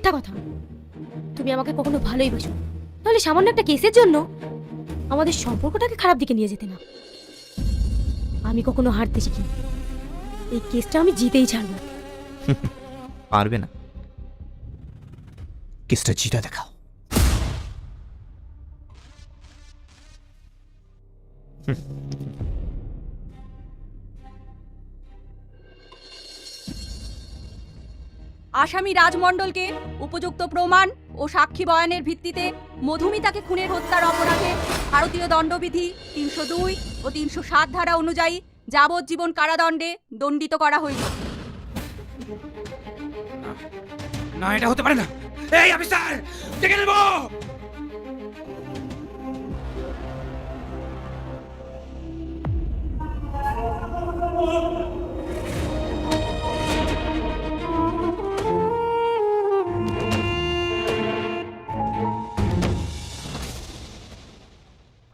মিথ্যা কথা। তুমি আমাকে কখনো ভালোই বাসো, তাহলে সামান্য একটা কেসের জন্য আমাদের সম্পর্কটাকে খারাপ দিকে নিয়ে যেতে না। আমি কখনো হারতে শিখিনি, এই কেসটা আমি জিতেই ছাড়বো। পারবে না, কেসটা জিতা দেখাও। আসামি রাজমণ্ডলকে উপযুক্ত প্রমাণ ও সাক্ষী বয়ানের ভিত্তিতে মধুমিতাকে খুনের হত্যার অপরাধে ভারতীয় দণ্ডবিধি ৩০২ ও ৩০৭ ধারা অনুযায়ী যাবজ্জীবন কারাদণ্ডে দণ্ডিত করা হইল। না, এটা হতে পারে না। এই অফিসার, ডেকে নেব।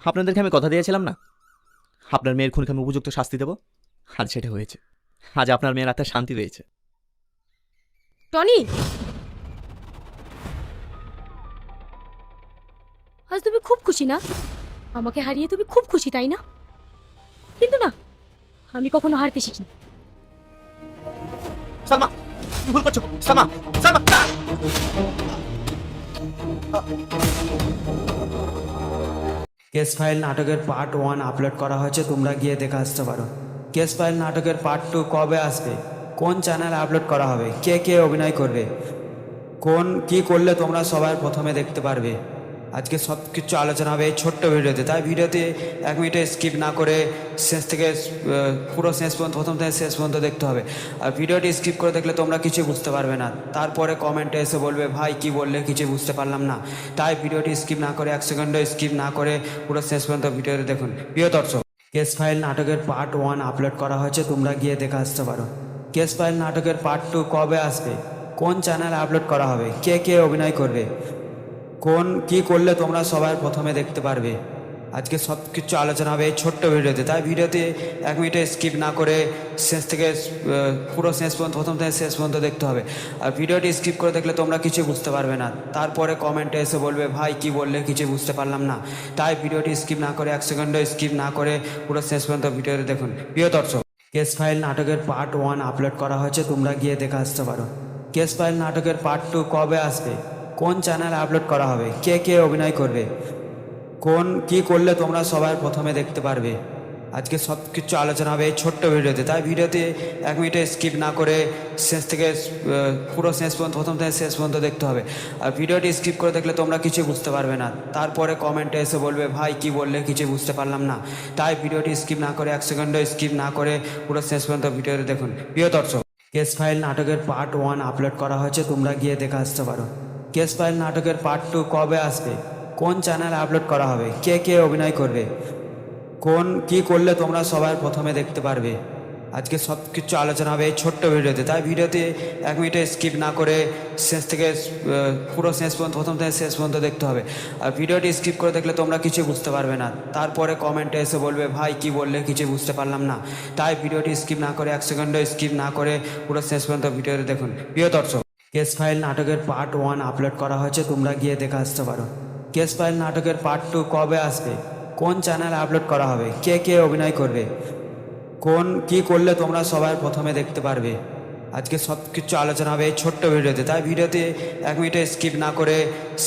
আপনাদেরকে আমি কথা দিয়েছিলাম না, আপনার মেয়ের খুনকে আমি উপযুক্ত শাস্তি দেব। আজ সেটা হয়েছে। আজ আপনার মেয়ের আত্মার শান্তি পেয়েছে। টনি, আজ তুমি খুব খুশি না? আমাকে হারিয়ে তুমি খুব খুশি, তাই না? কিন্তু না, আমি কখনো হারতে শিখিনি। সালমা, তুমি ভুল করছো। সালমা, সালমা। কেস ফাইল নাটকের পার্ট 1 আপলোড করা হয়েছে, তোমরা গিয়ে দেখে আসতে পারো। কেস ফাইল নাটকের পার্ট 2 কবে আসবে, কোন চ্যানেলে আপলোড করা হবে, কে কে অভিনয় করবে, কোন কি করলে তোমরা সবার প্রথমে দেখতে পারবে, আজকে সব কিছু আলোচনা হবে এই ছোট্ট ভিডিওতে। তাই ভিডিওতে 1 মিনিটে স্কিপ না করে শেষ থেকে পুরো শেষ পর্যন্ত, প্রথম থেকে শেষ পর্যন্ত দেখতে হবে। আর ভিডিওটি স্কিপ করে দেখলে তোমরা কিছু বুঝতে পারবে না, তারপরে কমেন্টে এসে বলবে ভাই কি বললে, কিছু বুঝতে পারলাম না। তাই ভিডিওটি স্কিপ না করে 1 সেকেন্ডও স্কিপ না করে পুরো শেষ পর্যন্ত ভিডিওতে দেখুন। প্রিয় দর্শক, কেস ফাইল নাটকের পার্ট 1 আপলোড করা হয়েছে, তোমরা গিয়ে দেখে আসতে পারো। কেস ফাইল নাটকের পার্ট 2 কবে আসবে, কোন চ্যানেলে আপলোড করা হবে, কে কে অভিনয় করবে, কোন কি করলে তোমরা সবার প্রথমে দেখতে পারবে, আজকে সব কিছু আলোচনা হবে এই ছোট্ট ভিডিওতে। তাই ভিডিওতে 1 মিনিটে স্কিপ না করে শেষ থেকে পুরো শেষ পর্যন্ত, প্রথম থেকে শেষ পর্যন্ত দেখতে হবে। আর ভিডিওটি স্কিপ করে দেখলে তোমরা কিছু বুঝতে পারবে না, তারপরে কমেন্টে এসে বলবে ভাই কি বললে, কিছু বুঝতে পারলাম না। তাই ভিডিওটি স্কিপ না করে 1 সেকেন্ডও স্কিপ না করে পুরো শেষ পর্যন্ত ভিডিওতে দেখুন। প্রিয় দর্শক, কেস ফাইল নাটকের পার্ট 1 আপলোড করা হয়েছে, তোমরা গিয়ে দেখে আসতে পারো। কেস ফাইল নাটকের পার্ট 2 কবে আসবে, কোন চ্যানেলে আপলোড করা হবে, কে কে অভিনয় করবে, কোন কি করলে তোমরা সবার প্রথমে দেখতে পারবে, আজকে সব কিছু আলোচনা হবে এই ছোট্ট ভিডিওতে। তাই ভিডিওতে 1 মিনিটে স্কিপ না করে শেষ থেকে পুরো শেষ পর্যন্ত, প্রথম থেকে শেষ পর্যন্ত দেখতে হবে। আর ভিডিওটি স্কিপ করে দেখলে তোমরা কিছু বুঝতে পারবে না, তারপরে কমেন্টে এসে বলবে ভাই কি বললে, কিছু বুঝতে পারলাম না। তাই ভিডিওটি স্কিপ না করে 1 সেকেন্ডও স্কিপ না করে পুরো শেষ পর্যন্ত ভিডিওতে দেখুন। প্রিয় দর্শক, কেস ফাইল নাটকের পার্ট 1 আপলোড করা হয়েছে, তোমরা গিয়ে দেখে আসতে পারো। কেস ফাইল নাটকের পার্ট 2 কবে আসবে, কোন চ্যানেলে আপলোড করা হবে, কে কে অভিনয় করবে, কোন কি করলে তোমরা সবার প্রথমে দেখতে পারবে, আজকে সব কিছু আলোচনা হবে এই ছোট্ট ভিডিওতে। তাই ভিডিওতে 1 মিনিটে স্কিপ না করে শেষ থেকে পুরো শেষ পর্যন্ত, প্রথম থেকে শেষ পর্যন্ত দেখতে হবে। আর ভিডিওটি স্কিপ করে দেখলে তোমরা কিছু বুঝতে পারবে না, তারপরে কমেন্টে এসে বলবে ভাই কি বললে, কিছু বুঝতে পারলাম না। তাই ভিডিওটি স্কিপ না করে 1 সেকেন্ডও স্কিপ না করে পুরো শেষ পর্যন্ত ভিডিওতে দেখুন। প্রিয় দর্শক, কেস ফাইল নাটকের পার্ট 1 আপলোড করা হয়েছে, তোমরা গিয়ে দেখে আসতে পারো। কেস ফাইল নাটকের পার্ট 2 কবে আসবে, কোন চ্যানেলে আপলোড করা হবে, কে কে অভিনয় করবে, কোন কি করলে তোমরা সবার প্রথমে দেখতে পারবে, আজকে সব কিছু আলোচনা হবে এই ছোট্ট ভিডিওতে। তাই ভিডিওতে 1 মিনিটে স্কিপ না করে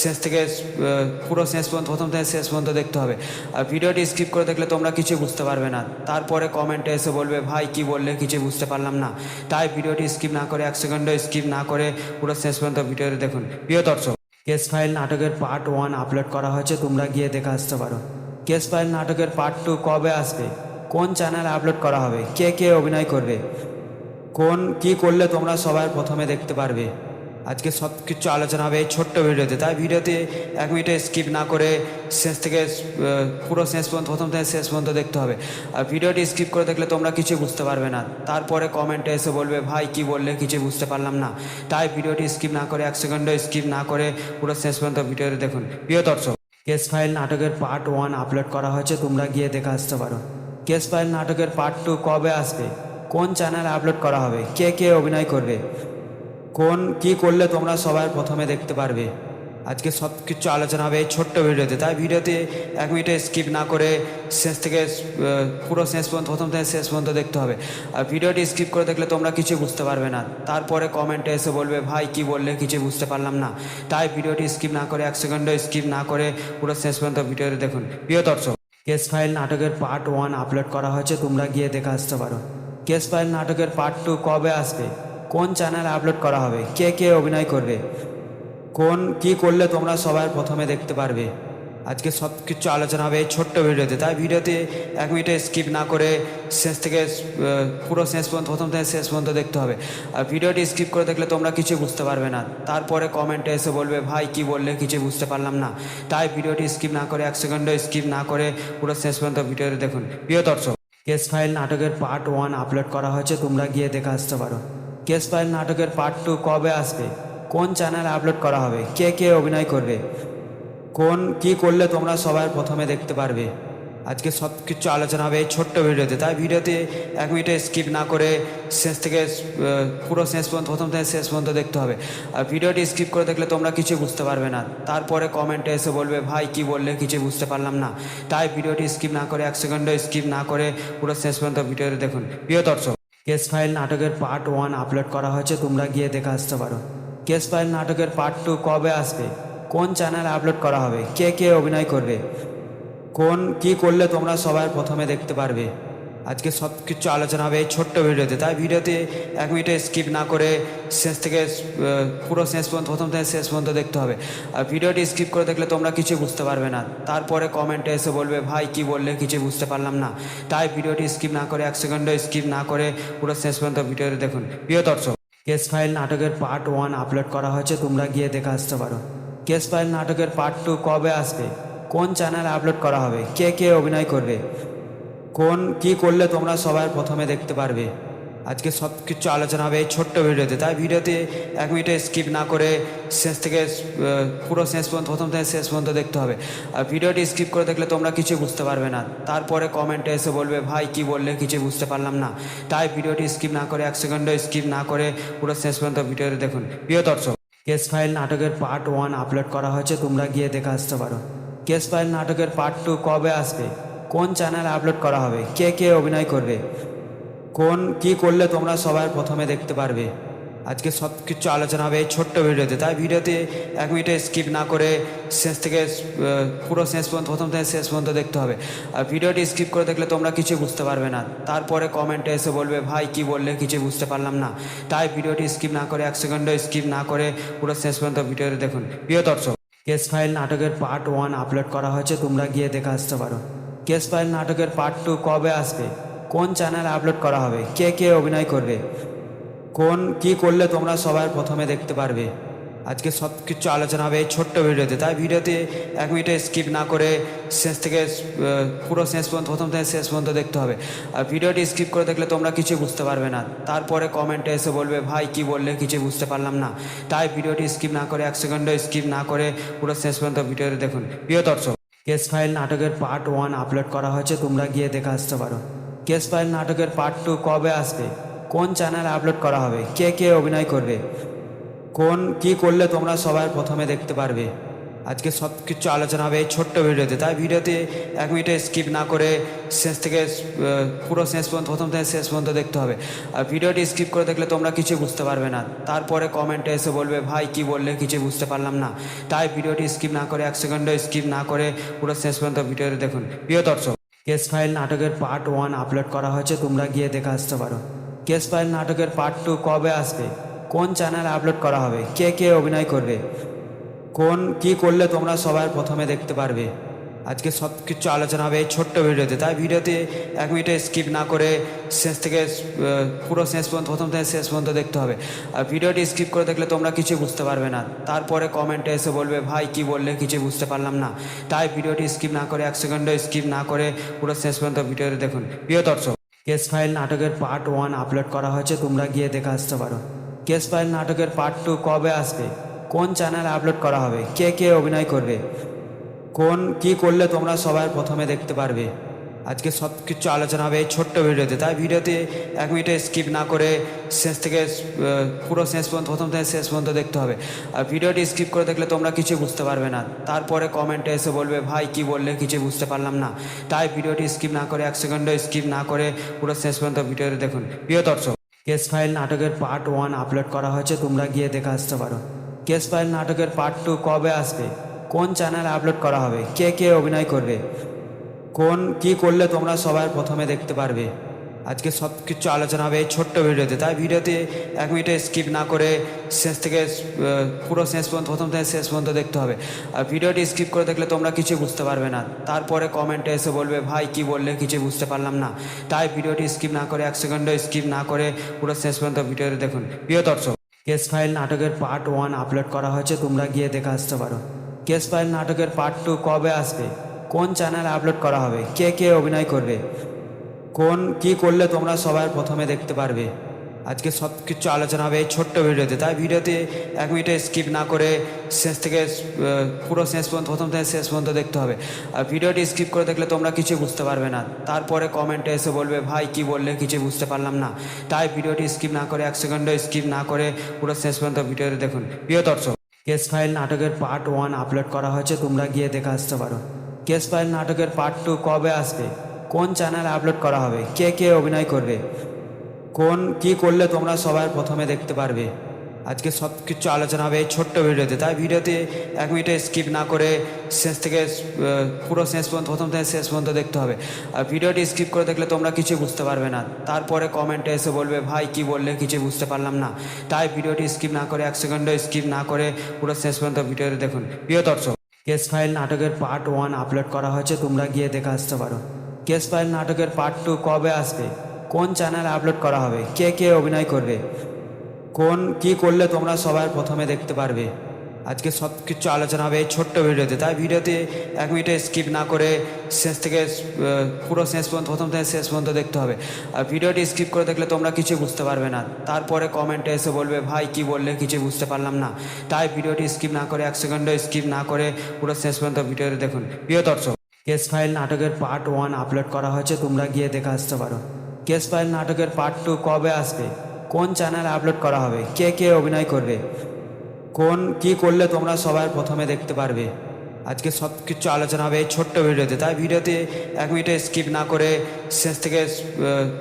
শেষ থেকে পুরো শেষ পর্যন্ত, প্রথম থেকে শেষ পর্যন্ত দেখতে হবে। আর ভিডিওটি স্কিপ করে দেখলে তোমরা কিছু বুঝতে পারবে না, তারপরে কমেন্টে এসে বলবে ভাই কি বললে, কিছু বুঝতে পারলাম না। তাই ভিডিওটি স্কিপ না করে 1 সেকেন্ডও স্কিপ না করে পুরো শেষ পর্যন্ত ভিডিওতে দেখুন। প্রিয় দর্শক, কেস ফাইল নাটকের পার্ট 1 আপলোড করা হয়েছে, তোমরা গিয়ে দেখে আসতে পারো। কেস ফাইল নাটকের পার্ট 2 কবে আসবে, কোন চ্যানেলে আপলোড করা হবে, কে কে অভিনয় করবে, কোন কি করলে তোমরা সবার প্রথমে দেখতে পারবে, আজকে সব কিছু আলোচনা হবে এই ছোট্ট ভিডিওতে। তাই ভিডিওতে 1 মিনিটে স্কিপ না করে শেষ থেকে পুরো শেষ পর্যন্ত, প্রথম থেকে শেষ পর্যন্ত দেখতে হবে। আর ভিডিওটি স্কিপ করে দেখলে তোমরা কিছু বুঝতে পারবে না, তারপরে কমেন্টে এসে বলবে ভাই কি বললে, কিছু বুঝতে পারলাম না। তাই ভিডিওটি স্কিপ না করে 1 সেকেন্ডও স্কিপ না করে পুরো শেষ পর্যন্ত ভিডিওতে দেখুন। প্রিয় দর্শক, কেস ফাইল নাটকের পার্ট 1 আপলোড করা হয়েছে, তোমরা গিয়ে দেখে আসতে পারো। কেস ফাইল নাটকের পার্ট 2 কবে আসবে, কোন চ্যানেলে আপলোড করা হবে, কে কে অভিনয় করবে, কোন কি করলে তোমরা সবার প্রথমে দেখতে পারবে। আজকে সব কিছু আলোচনা হবে এই ছোট্ট ভিডিওতে, তাই ভিডিওতে 1 মিনিটে স্কিপ না করে শেষ থেকে পুরো শেষ পর্যন্ত, প্রথম থেকে শেষ পর্যন্ত দেখতে হবে। আর ভিডিওটি স্কিপ করে দেখলে তোমরা কিছু বুঝতে পারবে না, তারপরে কমেন্টে এসে বলবে ভাই কি বললে কিছু বুঝতে পারলাম না। তাই ভিডিওটি স্কিপ না করে 1 সেকেন্ডও স্কিপ না করে পুরো শেষ পর্যন্ত ভিডিওটি দেখুন। প্রিয় দর্শক, কেস ফাইল নাটকের পার্ট 1 আপলোড করা হয়েছে, তোমরা গিয়ে দেখে আসতে পারো। কেস ফাইল নাটকের পার্ট 2 কবে আসবে, কোন চ্যানেলে আপলোড করা হবে, কে কে অভিনয় করবে, কোন কি করলে তোমরা সবার প্রথমে দেখতে পারবে। আজকে সব কিছু আলোচনা হবে এই ছোট্ট ভিডিওতে, তাই ভিডিওতে 1 মিনিটে স্কিপ না করে শেষ থেকে পুরো শেষ পর্যন্ত, প্রথম থেকে শেষ পর্যন্ত দেখতে হবে। আর ভিডিওটি স্কিপ করে দেখলে তোমরা কিছু বুঝতে পারবে না, তারপরে কমেন্টে এসে বলবে ভাই কি বললে কিছু বুঝতে পারলাম না। তাই ভিডিওটি স্কিপ না করে 1 সেকেন্ডও স্কিপ না করে পুরো শেষ পর্যন্ত ভিডিওটি দেখুন। প্রিয় দর্শক, কেস ফাইল নাটকের পার্ট 1 আপলোড করা হয়েছে, তোমরা গিয়ে দেখে আসতে পারো। কেস ফাইল নাটকের পার্ট 2 কবে আসবে, কোন চ্যানেলে আপলোড করা হবে, কে কে অভিনয় করবে, কোন কি করলে তোমরা সবার প্রথমে দেখতে পারবে। আজকে সব কিছু আলোচনা হবে এই ছোট্ট ভিডিওতে, তাই ভিডিওতে 1 মিনিটে স্কিপ না করে শেষ থেকে পুরো শেষ পর্যন্ত, প্রথম থেকে শেষ পর্যন্ত দেখতে হবে। আর ভিডিওটি স্কিপ করে দেখলে তোমরা কিছু বুঝতে পারবে না, তারপরে কমেন্টে এসে বলবে ভাই কি বললে কিছু বুঝতে পারলাম না। তাই ভিডিওটি স্কিপ না করে 1 সেকেন্ডও স্কিপ না করে পুরো শেষ পর্যন্ত ভিডিওটি দেখুন। প্রিয় দর্শক, কেস ফাইল নাটকের পার্ট 1 আপলোড করা হয়েছে, তোমরা গিয়ে দেখে আসতে পারো। কেস ফাইল নাটকের পার্ট 2 কবে আসবে, কোন চ্যানেলে আপলোড করা হবে, কে কে অভিনয় করবে, কোন কি করলে তোমরা সবার প্রথমে দেখতে পারবে। আজকে সব কিছু আলোচনা হবে এই ছোট্ট ভিডিওতে, তাই ভিডিওতে 1 মিনিটে স্কিপ না করে শেষ থেকে পুরো শেষ পর্যন্ত, প্রথম থেকে শেষ পর্যন্ত দেখতে হবে। আর ভিডিওটি স্কিপ করে দেখলে তোমরা কিছু বুঝতে পারবে না, তারপরে কমেন্টে এসে বলবে ভাই কি বললে কিছু বুঝতে পারলাম না। তাই ভিডিওটি স্কিপ না করে 1 সেকেন্ডও স্কিপ না করে পুরো শেষ পর্যন্ত ভিডিওটি দেখুন। প্রিয় দর্শক, কেস ফাইল নাটকের পার্ট 1 আপলোড করা হয়েছে, তোমরা গিয়ে দেখে আসতে পারো। কেস ফাইল নাটকের পার্ট 2 কবে আসবে, কোন চ্যানেলে আপলোড করা হবে, কে কে অভিনয় করবে, কোন কি করলে তোমরা সবার প্রথমে দেখতে পারবে। আজকে সব কিছু আলোচনা হবে এই ছোট্ট ভিডিওতে, তাই ভিডিওতে 1 মিনিটে স্কিপ না করে শেষ থেকে পুরো শেষ পর্যন্ত, প্রথম থেকে শেষ পর্যন্ত দেখতে হবে। আর ভিডিওটি স্কিপ করে দেখলে তোমরা কিছু বুঝতে পারবে না, তারপরে কমেন্টে এসে বলবে ভাই কি বললে কিছু বুঝতে পারলাম না। তাই ভিডিওটি স্কিপ না করে 1 সেকেন্ডও স্কিপ না করে পুরো শেষ পর্যন্ত ভিডিওটি দেখুন। প্রিয় দর্শক, কেস ফাইল নাটকের পার্ট 1 আপলোড করা হয়েছে, তোমরা গিয়ে দেখে আসতে পারো। কেস ফাইল নাটকের পার্ট 2 কবে আসবে, কোন চ্যানেলে আপলোড করা হবে, কে কে অভিনয় করবে, কোন কি করলে তোমরা সবার প্রথমে দেখতে পারবে। আজকে সব কিছু আলোচনা হবে এই ছোট্ট ভিডিওতে, তাই ভিডিওতে 1 মিনিটে স্কিপ না করে শেষ থেকে পুরো শেষ পর্যন্ত, প্রথম থেকে শেষ পর্যন্ত দেখতে হবে। আর ভিডিওটি স্কিপ করে দেখলে তোমরা কিছু বুঝতে পারবে না, তারপরে কমেন্টে এসে বলবে ভাই কি বললে কিছু বুঝতে পারলাম না। তাই ভিডিওটি স্কিপ না করে 1 সেকেন্ডও স্কিপ না করে পুরো শেষ পর্যন্ত ভিডিওটি দেখুন। প্রিয় দর্শক, কেস ফাইল নাটকের পার্ট 1 আপলোড করা হয়েছে, তোমরা গিয়ে দেখে আসতে পারো। কেস ফাইল নাটকের পার্ট 2 কবে আসবে, কোন চ্যানেলে আপলোড করা হবে, কে কে অভিনয় করবে, কোন কি করলে তোমরা সবার প্রথমে দেখতে পারবে। আজকে সব কিছু আলোচনা হবে এই ছোট্ট ভিডিওতে, তাই ভিডিওতে 1 মিনিটে স্কিপ না করে শেষ থেকে পুরো শেষ পর্যন্ত, প্রথম থেকে শেষ পর্যন্ত দেখতে হবে। আর ভিডিওটি স্কিপ করে দেখলে তোমরা কিছু বুঝতে পারবে না, তারপরে কমেন্টে এসে বলবে ভাই কি বললে কিছু বুঝতে পারলাম না। তাই ভিডিওটি স্কিপ না করে 1 সেকেন্ডও স্কিপ না করে পুরো শেষ পর্যন্ত ভিডিওটি দেখুন। প্রিয় দর্শক, কেস ফাইল নাটকের পার্ট 1 আপলোড করা হয়েছে, তোমরা গিয়ে দেখে আসতে পারো। কেস ফাইল নাটকের পার্ট 2 কবে আসবে, কোন চ্যানেলে আপলোড করা হবে, কে কে অভিনয় করবে, কোন কি করলে তোমরা সবার প্রথমে দেখতে পারবে। আজকে সব কিছু আলোচনা হবে এই ছোট্ট ভিডিওতে, তাই ভিডিওতে 1 মিনিটে স্কিপ না করে শেষ থেকে পুরো শেষ পর্যন্ত, প্রথম থেকে শেষ পর্যন্ত দেখতে হবে। আর ভিডিওটি স্কিপ করে দেখলে তোমরা কিছু বুঝতে পারবে না, তারপরে কমেন্টে এসে বলবে ভাই কি বললে কিছু বুঝতে পারলাম না। তাই ভিডিওটি স্কিপ না করে 1 সেকেন্ডও স্কিপ না করে পুরো শেষ পর্যন্ত ভিডিওটি দেখুন। প্রিয় দর্শক, কেস ফাইল নাটকের পার্ট 1 আপলোড করা হয়েছে, তোমরা গিয়ে দেখে আসতে পারো। কেস ফাইল নাটকের পার্ট 2 কবে আসবে, কোন চ্যানেলে আপলোড করা হবে, কে কে অভিনয় করবে, কোন কি করলে তোমরা সবার প্রথমে দেখতে পারবে। আজকে সব কিছু আলোচনা হবে এই ছোট্ট ভিডিওতে, তাই ভিডিওতে 1 মিনিটে স্কিপ না করে শেষ থেকে পুরো শেষ পর্যন্ত, প্রথম থেকে শেষ পর্যন্ত দেখতে হবে। আর ভিডিওটি স্কিপ করে দেখলে তোমরা কিছু বুঝতে পারবে না, তারপরে কমেন্টে এসে বলবে ভাই কি বললে কিছু বুঝতে পারলাম না। তাই ভিডিওটি স্কিপ না করে 1 সেকেন্ডও স্কিপ না করে পুরো শেষ পর্যন্ত ভিডিওটি দেখুন। প্রিয় দর্শক, কেস ফাইল নাটকের পার্ট 1 আপলোড করা হয়েছে, তোমরা গিয়ে দেখে আসতে পারো। কেস ফাইল নাটকের পার্ট 2 কবে আসবে, কোন চ্যানেলে আপলোড করা হবে, কে কে অভিনয় করবে, কোন কি করলে তোমরা সবার প্রথমে দেখতে পারবে। আজকে সব কিছু আলোচনা হবে এই ছোট্ট ভিডিওতে, তাই ভিডিওতে 1 মিনিটে স্কিপ না করে শেষ থেকে পুরো শেষ পর্যন্ত, প্রথম থেকে শেষ পর্যন্ত দেখতে হবে। আর ভিডিওটি স্কিপ করে দেখলে তোমরা কিছু বুঝতে পারবে না, তারপরে কমেন্টে এসে বলবে ভাই কি বললে কিছু বুঝতে পারলাম না। তাই ভিডিওটি স্কিপ না করে 1 সেকেন্ডও স্কিপ না করে পুরো শেষ পর্যন্ত ভিডিওটি দেখুন। প্রিয় দর্শক, কেস ফাইল নাটকের পার্ট 1 আপলোড করা হয়েছে, তোমরা গিয়ে দেখে আসতে পারো। কেস ফাইল নাটকের পার্ট 2 কবে আসবে, কোন চ্যানেলে আপলোড করা হবে, কে কে অভিনয় করবে, কোন কি করলে তোমরা সবার প্রথমে দেখতে পারবে, আজকে সব কিছু আলোচনা হবে এই ছোট্ট ভিডিওতে। তাই ভিডিওতে 1 মিনিটে স্কিপ না করে শেষ থেকে পুরো শেষ পর্যন্ত, প্রথম থেকে শেষ পর্যন্ত দেখতে হবে। আর ভিডিওটি স্কিপ করে দেখলে তোমরা কিছু বুঝতে পারবে না, তারপরে কমেন্টে এসে বলবে ভাই কি বললে কিছু বুঝতে পারলাম না। তাই ভিডিওটি স্কিপ না করে 1 সেকেন্ডও স্কিপ না করে পুরো শেষ পর্যন্ত ভিডিওটি দেখুন। প্রিয় দর্শক, কেস ফাইল নাটকের পার্ট 1 আপলোড করা হয়েছে, তোমরা গিয়ে দেখে আসতে পারো। কেস ফাইল নাটকের পার্ট 2 কবে আসবে, কোন চ্যানেলে আপলোড করা হবে, কে কে অভিনয় করবে, কোন কি করলে তোমরা সবার প্রথমে দেখতে পারবে, আজকে সব কিছু আলোচনা হবে এই ছোট্ট ভিডিওতে। তাই ভিডিওতে 1 মিনিটে স্কিপ না করে শেষ থেকে পুরো শেষ পর্যন্ত, প্রথম থেকে শেষ পর্যন্ত দেখতে হবে। আর ভিডিওটি স্কিপ করে দেখলে তোমরা কিছু বুঝতে পারবে না, তারপরে কমেন্টে এসে বলবে ভাই কি বললে কিছু বুঝতে পারলাম না। তাই ভিডিওটি স্কিপ না করে 1 সেকেন্ডও স্কিপ না করে পুরো শেষ পর্যন্ত ভিডিওটি দেখুন। প্রিয় দর্শক, কেস ফাইল নাটকের পার্ট 1 আপলোড করা হয়েছে, তোমরা গিয়ে দেখে আসতে পারো। কেস ফাইল নাটকের পার্ট 2 কবে আসবে, কোন চ্যানেলে আপলোড করা হবে, কে কে অভিনয় করবে, কোন কি করলে তোমরা সবার প্রথমে দেখতে পারবে, আজকে সব কিছু আলোচনা হবে এই ছোট্ট ভিডিওতে। তাই ভিডিওতে 1 মিনিটে স্কিপ না করে শেষ থেকে পুরো শেষ পর্যন্ত, প্রথম থেকে শেষ পর্যন্ত দেখতে হবে। আর ভিডিওটি স্কিপ করে দেখলে তোমরা কিছু বুঝতে পারবে না, তারপরে কমেন্টে এসে বলবে ভাই কি বললে কিছু বুঝতে পারলাম না। তাই ভিডিওটি স্কিপ না করে 1 সেকেন্ডও স্কিপ না করে পুরো শেষ পর্যন্ত ভিডিওটি দেখুন। প্রিয় দর্শক, কেস ফাইল নাটকের পার্ট 1 আপলোড করা হয়েছে, তোমরা গিয়ে দেখে আসতে পারো। কেস ফাইল নাটকের পার্ট 2 কবে আসবে, কোন চ্যানেলে আপলোড করা হবে, কে কে অভিনয় করবে, কোন কি করলে তোমরা সবার প্রথমে দেখতে পারবে, আজকে সব কিছু আলোচনা হবে এই ছোট্ট ভিডিওতে। তাই ভিডিওতে 1 মিনিটে স্কিপ না করে শেষ থেকে পুরো শেষ পর্যন্ত, প্রথম থেকে শেষ পর্যন্ত দেখতে হবে। আর ভিডিওটি স্কিপ করে দেখলে তোমরা কিছু বুঝতে পারবে না, তারপরে কমেন্টে এসে বলবে ভাই কি বললে কিছু বুঝতে পারলাম না। তাই ভিডিওটি স্কিপ না করে 1 সেকেন্ডও স্কিপ না করে পুরো শেষ পর্যন্ত ভিডিওটি দেখুন। প্রিয় দর্শক, কেস ফাইল নাটকের পার্ট 1 আপলোড করা হয়েছে, তোমরা গিয়ে দেখে আসতে পারো। কেস ফাইল নাটকের পার্ট 2 কবে আসবে, কোন চ্যানেলে আপলোড করা হবে, কে কে অভিনয় করবে, কোন কি করলে তোমরা সবার প্রথমে দেখতে পারবে, আজকে সব কিছু আলোচনা হবে এই ছোট্ট ভিডিওতে। তাই ভিডিওতে 1 মিনিটে স্কিপ না করে শেষ থেকে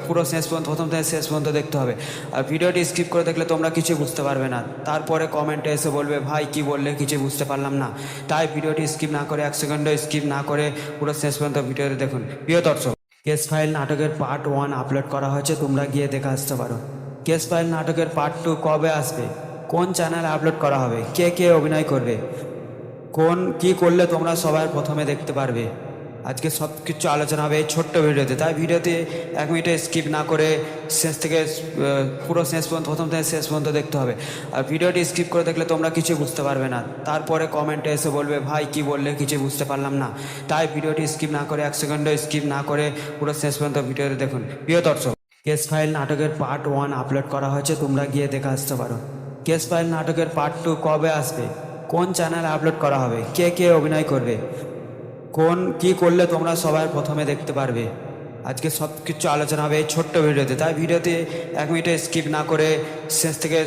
পুরো শেষ পর্যন্ত, প্রথম থেকে শেষ পর্যন্ত দেখতে হবে। আর ভিডিওটি স্কিপ করে দেখলে তোমরা কিছু বুঝতে পারবে না, তারপরে কমেন্টে এসে বলবে ভাই কি বললে কিছু বুঝতে পারলাম না। তাই ভিডিওটি স্কিপ না করে 1 সেকেন্ডও স্কিপ না করে পুরো শেষ পর্যন্ত ভিডিওটি দেখুন। প্রিয় দর্শক, কেস ফাইল নাটকের পার্ট 1 আপলোড করা হয়েছে, তোমরা গিয়ে দেখে আসতে পারো। কেস ফাইল নাটকের পার্ট 2 কবে আসবে, কোন চ্যানেলে আপলোড করা হবে, কে কে অভিনয় করবে, কোন কি করলে তোমরা সবার প্রথমে দেখতে পারবে, আজকে সব কিছু আলোচনা হবে এই ছোট্ট ভিডিওতে। তাই ভিডিওতে 1 মিনিটে স্কিপ না করে শেষ থেকে পুরো শেষ পর্যন্ত, প্রথম থেকে শেষ পর্যন্ত দেখতে হবে। আর ভিডিওটি স্কিপ করে দেখলে তোমরা কিছু বুঝতে পারবে না, তারপরে কমেন্টে এসে বলবে ভাই কি বললে কিছু বুঝতে পারলাম না। তাই ভিডিওটি স্কিপ না করে 1 সেকেন্ডও স্কিপ না করে পুরো শেষ পর্যন্ত ভিডিওটি দেখুন। প্রিয় দর্শক, কেস ফাইল নাটকের পার্ট 1 আপলোড করা হয়েছে, তোমরা গিয়ে দেখে আসতে পারো। কেস ফাইল নাটকের পার্ট 2 কবে আসবে, কোন চ্যানেলে আপলোড করা হবে, কে কে অভিনয় করবে, কোন কি করলে তোমরা সবার প্রথমে দেখতে পারবে, আজকে সব কিছু আলোচনা হবে এই ছোট্ট ভিডিওতে। তাই ভিডিওতে 1 মিনিটে স্কিপ না করে শেষ থেকে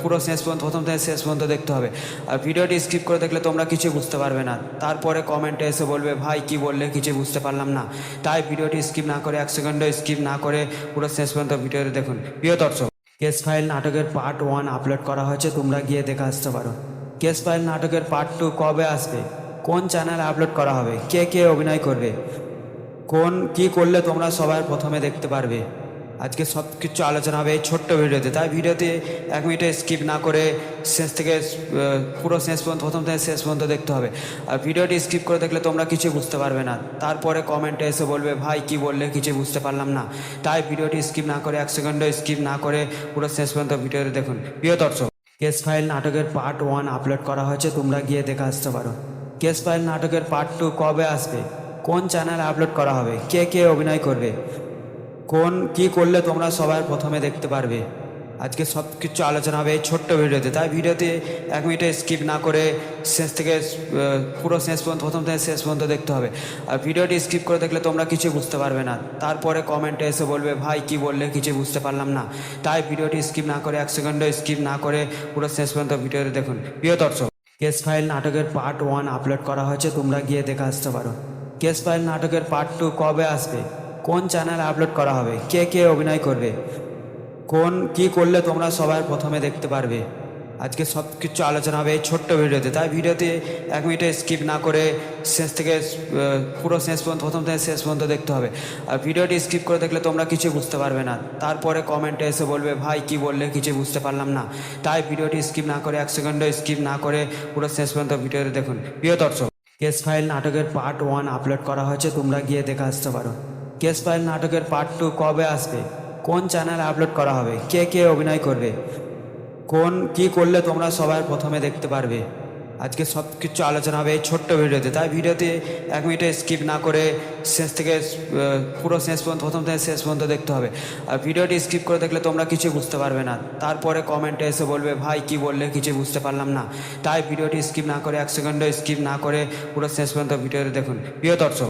পুরো শেষ পর্যন্ত, প্রথম থেকে শেষ পর্যন্ত দেখতে হবে। আর ভিডিওটি স্কিপ করে দেখলে তোমরা কিছু বুঝতে পারবে না, তারপরে কমেন্টে এসে বলবে ভাই কি বললে কিছু বুঝতে পারলাম না। তাই ভিডিওটি স্কিপ না করে 1 সেকেন্ডও স্কিপ না করে পুরো শেষ পর্যন্ত ভিডিওটি দেখুন। প্রিয় দর্শক, কেস ফাইল নাটকের পার্ট 1 আপলোড করা হয়েছে, তোমরা গিয়ে দেখে আসতে পারো। কেস ফাইল নাটকের পার্ট 2 কবে আসবে, কোন চ্যানেলে আপলোড করা হবে, কে কে অভিনয় করবে, কোন কি করলে তোমরা সবার প্রথমে দেখতে পারবে, আজকে সব কিছু আলোচনা হবে এই ছোট্ট ভিডিওতে। তাই ভিডিওতে 1 মিনিটে স্কিপ না করে শেষ থেকে পুরো শেষ পর্যন্ত, প্রথম থেকে শেষ পর্যন্ত দেখতে হবে। আর ভিডিওটি স্কিপ করে দেখলে তোমরা কিছু বুঝতে পারবে না, তারপরে কমেন্টে এসে বলবে ভাই কি বললে কিছু বুঝতে পারলাম না। তাই ভিডিওটি স্কিপ না করে 1 সেকেন্ডও স্কিপ না করে পুরো শেষ পর্যন্ত ভিডিওটি দেখুন। প্রিয় দর্শক, কেস ফাইল নাটকের পার্ট 1 আপলোড করা হয়েছে, তোমরা গিয়ে দেখে আসতে পারো। কেস ফাইল নাটকের পার্ট 2 কবে আসবে, কোন চ্যানেলে আপলোড করা হবে, কে কে অভিনয় করবে, কোন কি করলে তোমরা সবার প্রথমে দেখতে পারবে, আজকে সব কিছু আলোচনা হবে এই ছোট্ট ভিডিওতে, তাই ভিডিওতে 1 মিনিটে স্কিপ না করে শেষ থেকে পুরো শেষ পর্যন্ত, প্রথম থেকে শেষ পর্যন্ত দেখতে হবে। আর ভিডিওটি স্কিপ করে দেখলে তোমরা কিছু বুঝতে পারবে না, তারপরে কমেন্টে এসে বলবে ভাই কি বললে কিছু বুঝতে পারলাম না। তাই ভিডিওটি স্কিপ না করে 1 সেকেন্ডও স্কিপ না করে পুরো শেষ পর্যন্ত ভিডিওতে দেখুন। প্রিয় দর্শক, কেস ফাইল নাটকের পার্ট 1 আপলোড করা হয়েছে, তোমরা গিয়ে দেখে আসতে পারো। কেস ফাইল নাটকের পার্ট 2 কবে আসবে, কোন চ্যানেলে আপলোড করা হবে, কে কে অভিনয় করবে, কোন কি করলে তোমরা সবাই প্রথমে দেখতে পারবে, আজকে সব কিছু আলোচনা হবে এই ছোট্ট ভিডিওতে। তাই ভিডিওতে 1 মিনিটে স্কিপ না করে শেষ থেকে পুরো শেষ পর্যন্ত, প্রথম থেকে শেষ পর্যন্ত দেখতে হবে। আর ভিডিওটি স্কিপ করে দেখলে তোমরা কিছু বুঝতে পারবে না, তারপরে কমেন্টে এসে বলবে ভাই কি বললে কিছু বুঝতে পারলাম না। তাই ভিডিওটি স্কিপ না করে 1 সেকেন্ডও স্কিপ না করে পুরো শেষ পর্যন্ত ভিডিওতে দেখুন। প্রিয় দর্শক, কেস ফাইল নাটকের পার্ট 1 আপলোড করা হয়েছে, তোমরা গিয়ে দেখে আসতে পারো। কেস ফাইল নাটকের পার্ট 2 কবে আসবে, কোন চ্যানেলে আপলোড করা হবে, কে কে অভিনয় করবে, কোন কি করলে তোমরা সবাই প্রথমে দেখতে পারবে, আজকে সব কিছু আলোচনা হবে এই ছোট্ট ভিডিওতে। তাই ভিডিওতে 1 মিনিটে স্কিপ না করে শেষ থেকে পুরো শেষ পর্যন্ত, প্রথম থেকে শেষ পর্যন্ত দেখতে হবে। আর ভিডিওটি স্কিপ করে দেখলে তোমরা কিছু বুঝতে পারবে না, তারপরে কমেন্টে এসে বলবে ভাই কি বললে কিছু বুঝতে পারলাম না। তাই ভিডিওটি স্কিপ না করে 1 সেকেন্ডও স্কিপ না করে পুরো শেষ পর্যন্ত ভিডিওতে দেখুন। প্রিয় দর্শক,